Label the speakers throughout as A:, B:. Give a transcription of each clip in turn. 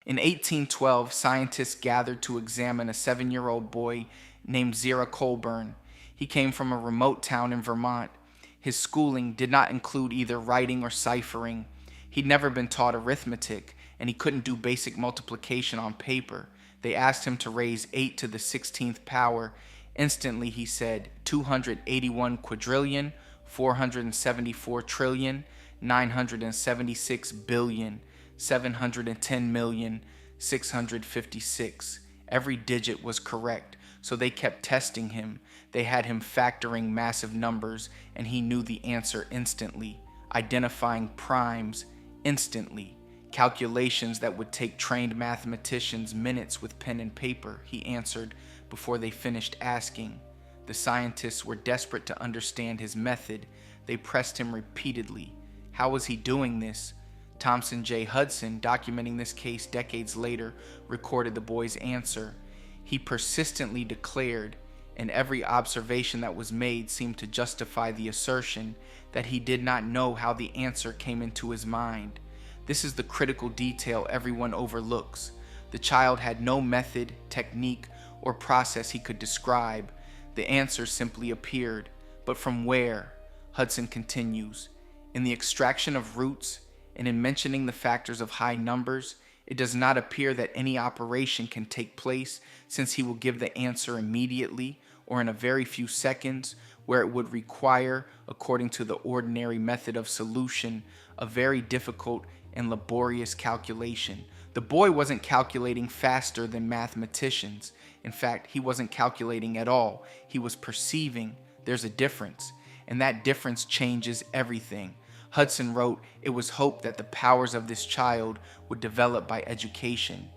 A: In 1812, scientists gathered to examine a 7-year-old boy named Zera Colburn. He came from a remote town in Vermont. His schooling did not include either writing or ciphering. He'd never been taught arithmetic, and he couldn't do basic multiplication on paper. They asked him to raise 8 to the 16th power. Instantly, he said 281 quadrillion, 474 trillion, 976 billion, 710 million, 656. Every digit was correct, so they kept testing him. They had him factoring massive numbers, and he knew the answer instantly, identifying primes instantly. Calculations that would take trained mathematicians minutes with pen and paper, he answered before they finished asking. The scientists were desperate to understand his method. They pressed him repeatedly. How was he doing this? Thomson Jay Hudson, documenting this case decades later, recorded the boy's answer. He persistently declared, and every observation that was made seemed to justify the assertion, that he did not know how the answer came into his mind. This is the critical detail everyone overlooks. The child had no method, technique, or process he could describe. The answer simply appeared. But from where? Hudson continues. In the extraction of roots, and in mentioning the factors of high numbers, it does not appear that any operation can take place, since he will give the answer immediately or in a very few seconds, where it would require, according to the ordinary method of solution, a very difficult and laborious calculation. The boy wasn't calculating faster than mathematicians. In fact, he wasn't calculating at all. He was perceiving. There's a difference, and that difference changes everything. Hudson wrote, it was hoped that the powers of this child would develop by education,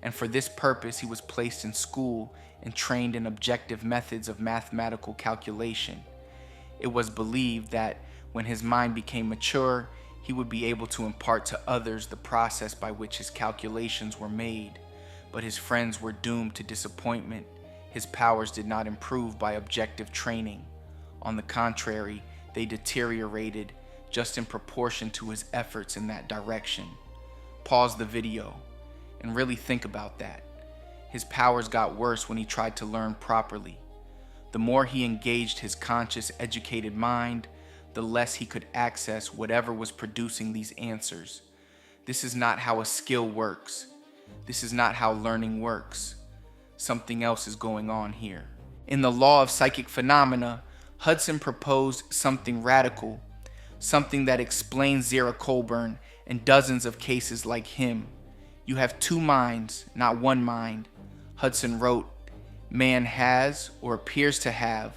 A: and for this purpose he was placed in school and trained in objective methods of mathematical calculation. It was believed that when his mind became mature, he would be able to impart to others the process by which his calculations were made. But his friends were doomed to disappointment. His powers did not improve by objective training. On the contrary, they deteriorated just in proportion to his efforts in that direction. Pause the video and really think about that. His powers got worse when he tried to learn properly. The more he engaged his conscious, educated mind, the less he could access whatever was producing these answers. This is not how a skill works. This is not how learning works. Something else is going on here. In the law of psychic phenomena, Hudson proposed something radical, something that explains Zera Colburn and dozens of cases like him. You have two minds, not one mind. Hudson wrote, man has, or appears to have,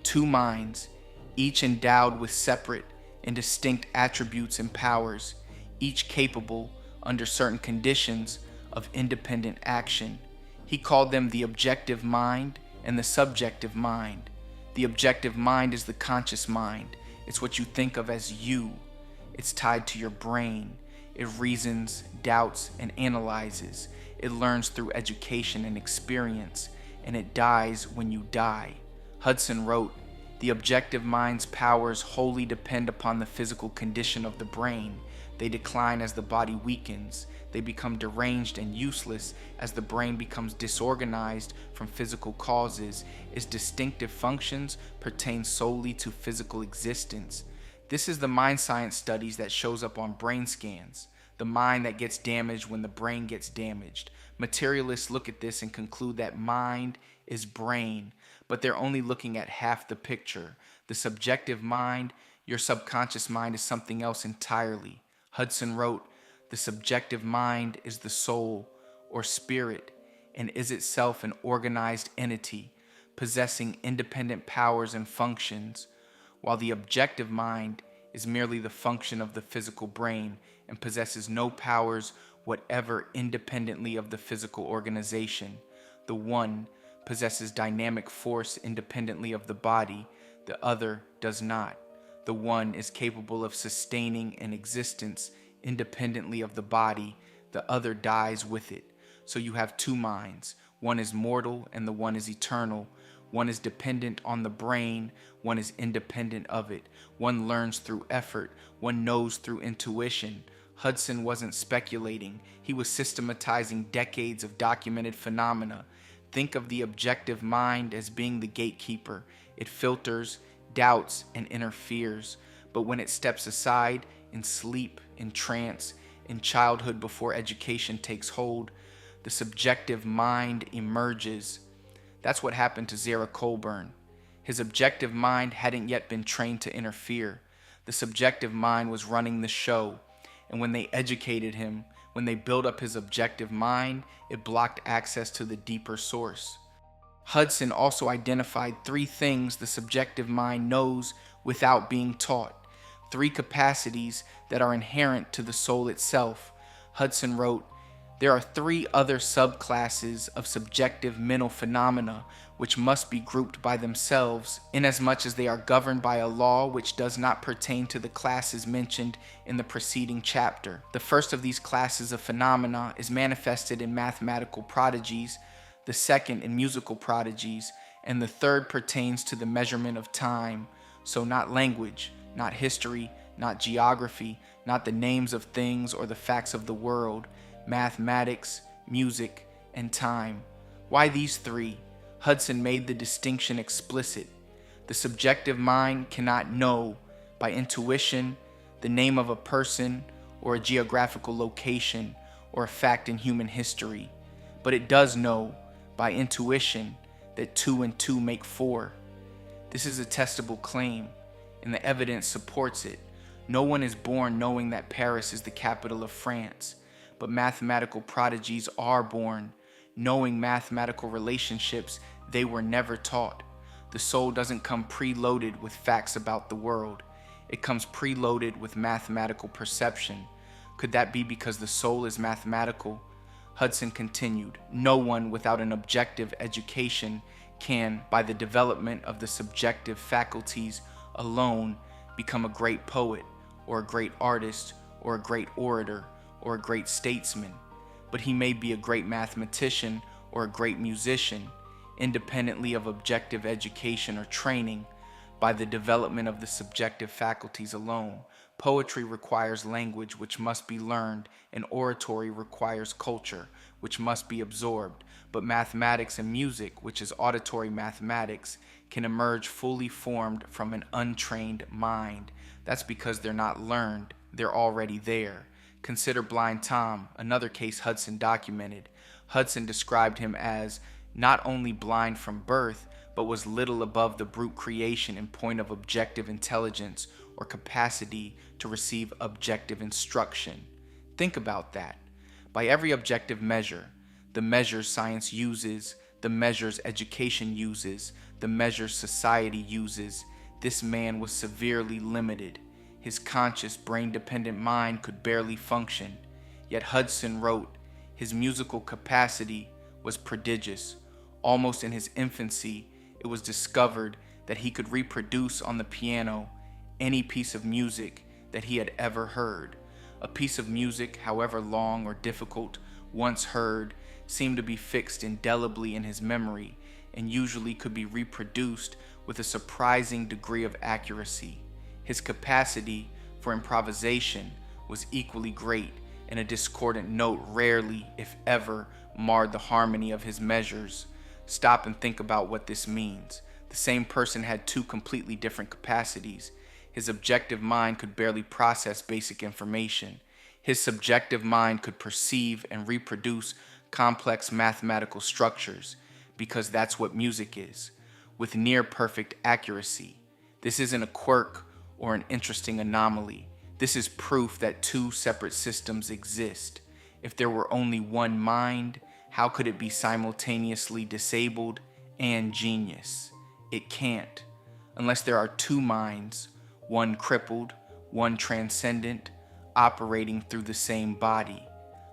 A: two minds, each endowed with separate and distinct attributes and powers, each capable, under certain conditions, of independent action. He called them the objective mind and the subjective mind. The objective mind is the conscious mind. It's what you think of as you. It's tied to your brain. It reasons, doubts, and analyzes. It learns through education and experience, and it dies when you die. Hudson wrote, the objective mind's powers wholly depend upon the physical condition of the brain. They decline as the body weakens. They become deranged and useless as the brain becomes disorganized from physical causes. Its distinctive functions pertain solely to physical existence. This is the mind science studies that shows up on brain scans. The mind that gets damaged when the brain gets damaged. Materialists look at this and conclude that mind is brain, but they're only looking at half the picture. The subjective mind, your subconscious mind, is something else entirely. Hudson wrote, the subjective mind is the soul or spirit and is itself an organized entity possessing independent powers and functions, while the objective mind is merely the function of the physical brain and possesses no powers whatever independently of the physical organization. The one possesses dynamic force independently of the body, the other does not. The one is capable of sustaining an existence independently of the body, the other dies with it. So you have two minds. One is mortal and the one is eternal. One is dependent on the brain, one is independent of it. One learns through effort, one knows through intuition. Hudson wasn't speculating, he was systematizing decades of documented phenomena. Think of the objective mind as being the gatekeeper. It filters, doubts, and interferes. But when it steps aside, in sleep, in trance, in childhood before education takes hold, the subjective mind emerges. That's what happened to Zara Colburn. His objective mind hadn't yet been trained to interfere. The subjective mind was running the show. And when they educated him, when they built up his objective mind, it blocked access to the deeper source. Hudson also identified 3 things the subjective mind knows without being taught, 3 capacities that are inherent to the soul itself. Hudson wrote, "There are 3 other subclasses of subjective mental phenomena which must be grouped by themselves, inasmuch as they are governed by a law which does not pertain to the classes mentioned in the preceding chapter. The first of these classes of phenomena is manifested in mathematical prodigies, the second in musical prodigies, and the third pertains to the measurement of time. So not language, not history, not geography, not the names of things or the facts of the world, mathematics, music, and time." Why these 3? Hudson made the distinction explicit. The subjective mind cannot know by intuition the name of a person or a geographical location or a fact in human history, but it does know by intuition that 2 and 2 make 4. This is a testable claim, and the evidence supports it. No one is born knowing that Paris is the capital of France, but mathematical prodigies are born knowing mathematical relationships they were never taught. The soul doesn't come preloaded with facts about the world. It comes preloaded with mathematical perception. Could that be because the soul is mathematical? Hudson continued, "No one without an objective education can, by the development of the subjective faculties alone, become a great poet, or a great artist, or a great orator, or a great statesman. But he may be a great mathematician or a great musician, independently of objective education or training, by the development of the subjective faculties alone. Poetry requires language which must be learned, and oratory requires culture which must be absorbed. But mathematics and music, which is auditory mathematics, can emerge fully formed from an untrained mind. That's because they're not learned, they're already there. Consider Blind Tom, another case Hudson documented. Hudson described him as not only blind from birth, but was little above the brute creation in point of objective intelligence or capacity to receive objective instruction. Think about that. By every objective measure, the measures science uses, the measures education uses, the measures society uses, this man was severely limited. His conscious, brain-dependent mind could barely function. Yet Hudson wrote, his musical capacity was prodigious. Almost in his infancy, it was discovered that he could reproduce on the piano any piece of music that he had ever heard. A piece of music, however long or difficult, once heard, seemed to be fixed indelibly in his memory and usually could be reproduced with a surprising degree of accuracy. His capacity for improvisation was equally great, and a discordant note rarely, if ever, marred the harmony of his measures. Stop and think about what this means. The same person had 2 completely different capacities. His objective mind could barely process basic information. His subjective mind could perceive and reproduce complex mathematical structures, because that's what music is, with near perfect accuracy. This isn't a quirk or an interesting anomaly. This is proof that 2 separate systems exist. If there were only one mind, how could it be simultaneously disabled and genius? It can't, unless there are 2 minds, one crippled, one transcendent, operating through the same body.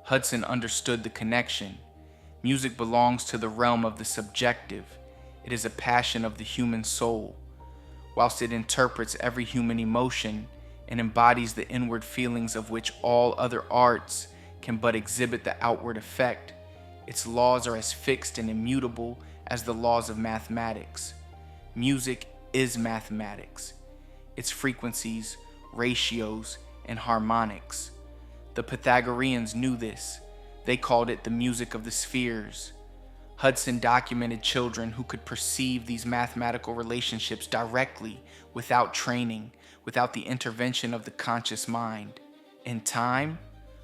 A: Hudson understood the connection. Music belongs to the realm of the subjective. It is a passion of the human soul. Whilst it interprets every human emotion and embodies the inward feelings of which all other arts can but exhibit the outward effect, its laws are as fixed and immutable as the laws of mathematics. Music is mathematics, its frequencies, ratios, and harmonics. The Pythagoreans knew this. They called it the music of the spheres. Hudson documented children who could perceive these mathematical relationships directly, without training, without the intervention of the conscious mind. In time,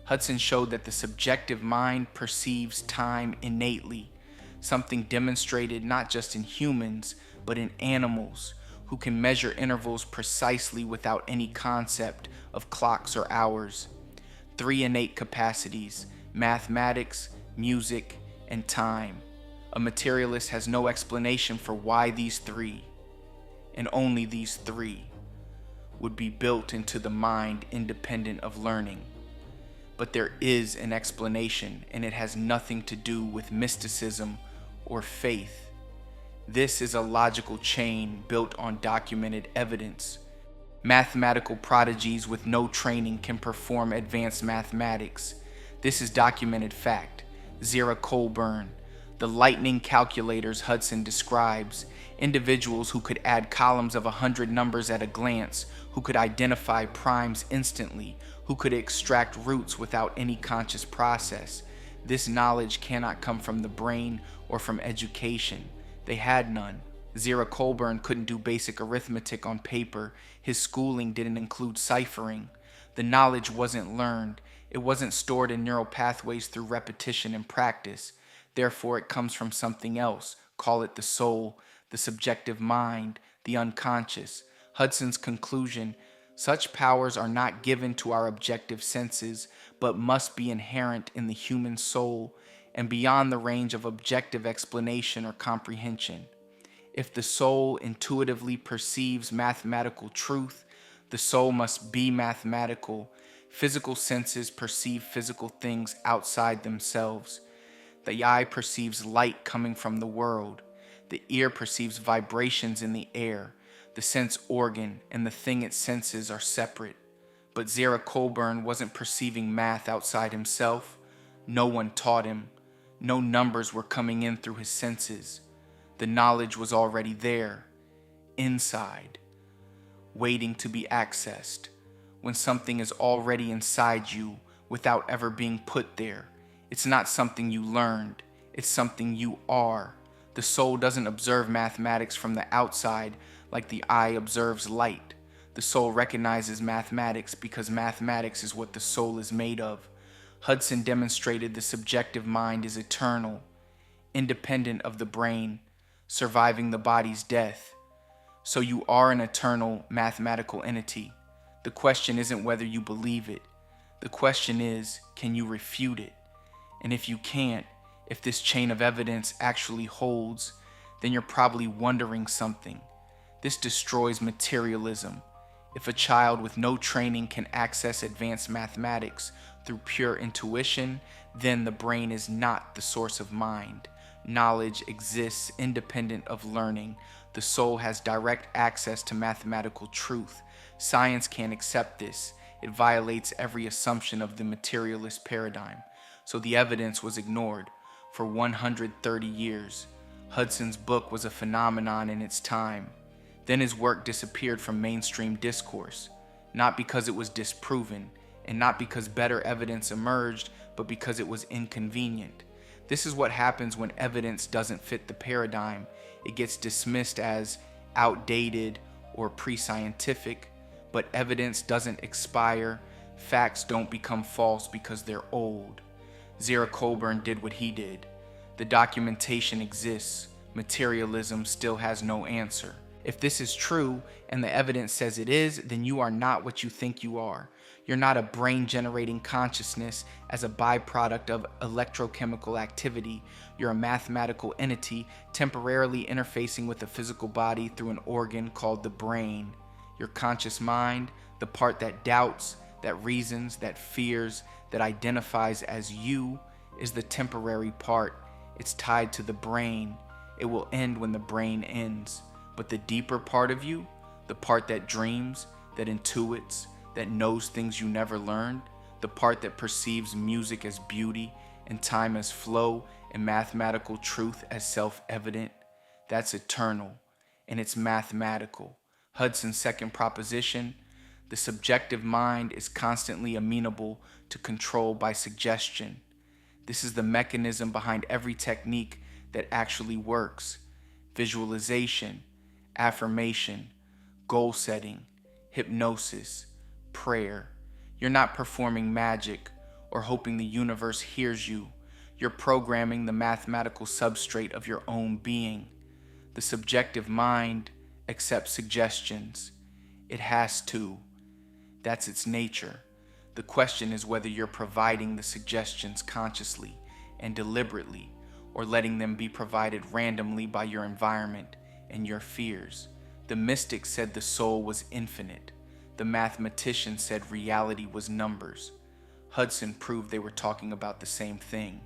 A: Hudson showed that the subjective mind perceives time innately, something demonstrated not just in humans, but in animals, who can measure intervals precisely without any concept of clocks or hours. 3 innate capacities: mathematics, music, and time. A materialist has no explanation for why these 3, and only these 3, would be built into the mind independent of learning. But there is an explanation, and it has nothing to do with mysticism or faith. This is a logical chain built on documented evidence. Mathematical prodigies with no training can perform advanced mathematics. This is documented fact. Zera Colburn, the lightning calculators Hudson describes, individuals who could add columns of 100 numbers at a glance, who could identify primes instantly, who could extract roots without any conscious process. This knowledge cannot come from the brain or from education. They had none. Zera Colburn couldn't do basic arithmetic on paper. His schooling didn't include ciphering. The knowledge wasn't learned. It wasn't stored in neural pathways through repetition and practice. Therefore, it comes from something else. Call it the soul, the subjective mind, the unconscious. Hudson's conclusion: such powers are not given to our objective senses, but must be inherent in the human soul and beyond the range of objective explanation or comprehension. If the soul intuitively perceives mathematical truth, the soul must be mathematical. Physical senses perceive physical things outside themselves. The eye perceives light coming from the world. The ear perceives vibrations in the air. The sense organ and the thing it senses are separate. But Zera Colburn wasn't perceiving math outside himself. No one taught him. No numbers were coming in through his senses. The knowledge was already there, inside, waiting to be accessed. When something is already inside you without ever being put there, it's not something you learned, it's something you are. The soul doesn't observe mathematics from the outside like the eye observes light. The soul recognizes mathematics because mathematics is what the soul is made of. Hudson demonstrated the subjective mind is eternal, independent of the brain, surviving the body's death. So you are an eternal mathematical entity. The question isn't whether you believe it. The question is, can you refute it? And if you can't, if this chain of evidence actually holds, then you're probably wondering something. This destroys materialism. If a child with no training can access advanced mathematics through pure intuition, then the brain is not the source of mind. Knowledge exists independent of learning. The soul has direct access to mathematical truth. Science can't accept this. It violates every assumption of the materialist paradigm. So the evidence was ignored for 130 years. Hudson's book was a phenomenon in its time. Then his work disappeared from mainstream discourse, not because it was disproven, and not because better evidence emerged, but because it was inconvenient. This is what happens when evidence doesn't fit the paradigm. It gets dismissed as outdated or pre-scientific, but evidence doesn't expire. Facts don't become false because they're old. Zera Colburn did what he did. The documentation exists. Materialism still has no answer. If this is true, and the evidence says it is, then you are not what you think you are. You're not a brain-generating consciousness as a byproduct of electrochemical activity. You're a mathematical entity temporarily interfacing with the physical body through an organ called the brain. Your conscious mind, the part that doubts, that reasons, that fears, that identifies as you, is the temporary part. It's tied to the brain. It will end when the brain ends. But the deeper part of you, the part that dreams, that intuits, that knows things you never learned, the part that perceives music as beauty and time as flow and mathematical truth as self-evident, that's eternal, and it's mathematical. Hudson's second proposition: The subjective mind is constantly amenable to control by suggestion. This is the mechanism behind every technique that actually works: visualization, affirmation, goal setting, hypnosis, prayer. You're not performing magic or hoping the universe hears you. You're programming the mathematical substrate of your own being. The subjective mind accepts suggestions. It has to. That's its nature. The question is whether you're providing the suggestions consciously and deliberately, or letting them be provided randomly by your environment and your fears. The mystic said the soul was infinite. The mathematician said reality was numbers. Hudson proved they were talking about the same thing.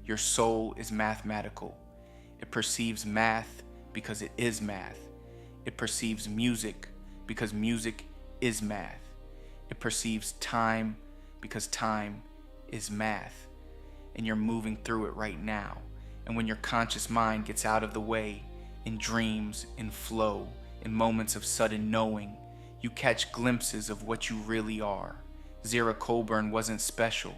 A: Your soul is mathematical. It perceives math because it is math. It perceives music because music is math. It perceives time because time is math. And you're moving through it right now. And when your conscious mind gets out of the way, in dreams, in flow, in moments of sudden knowing, you catch glimpses of what you really are. Zira Colburn wasn't special.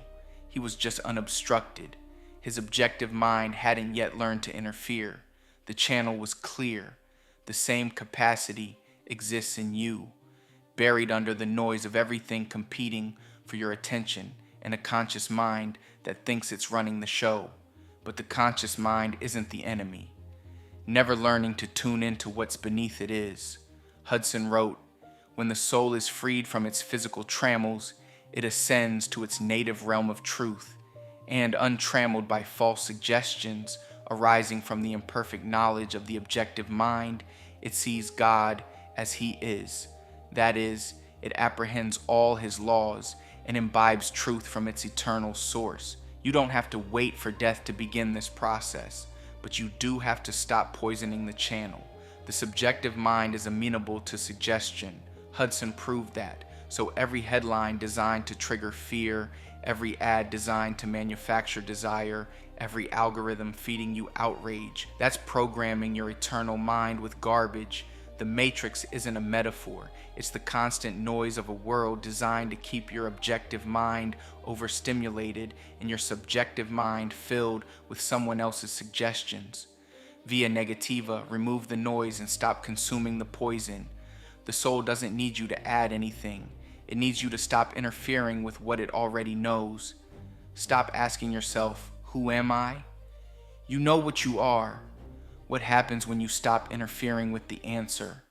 A: He was just unobstructed. His objective mind hadn't yet learned to interfere. The channel was clear. The same capacity exists in you, buried under the noise of everything competing for your attention and a conscious mind that thinks it's running the show. But the conscious mind isn't the enemy. Never learning to tune into what's beneath it is. Hudson wrote, "When the soul is freed from its physical trammels, it ascends to its native realm of truth, and untrammeled by false suggestions arising from the imperfect knowledge of the objective mind, it sees God as He is. That is, it apprehends all His laws and imbibes truth from its eternal source. You don't have to wait for death to begin this process, but you do have to stop poisoning the channel. The subjective mind is amenable to suggestion. Hudson proved that. So every headline designed to trigger fear, every ad designed to manufacture desire, every algorithm feeding you outrage, that's programming your eternal mind with garbage. The matrix isn't a metaphor. It's the constant noise of a world designed to keep your objective mind overstimulated and your subjective mind filled with someone else's suggestions. Via negativa, remove the noise and stop consuming the poison. The soul doesn't need you to add anything. It needs you to stop interfering with what it already knows. Stop asking yourself, who am I? You know what you are. What happens when you stop interfering with the answer?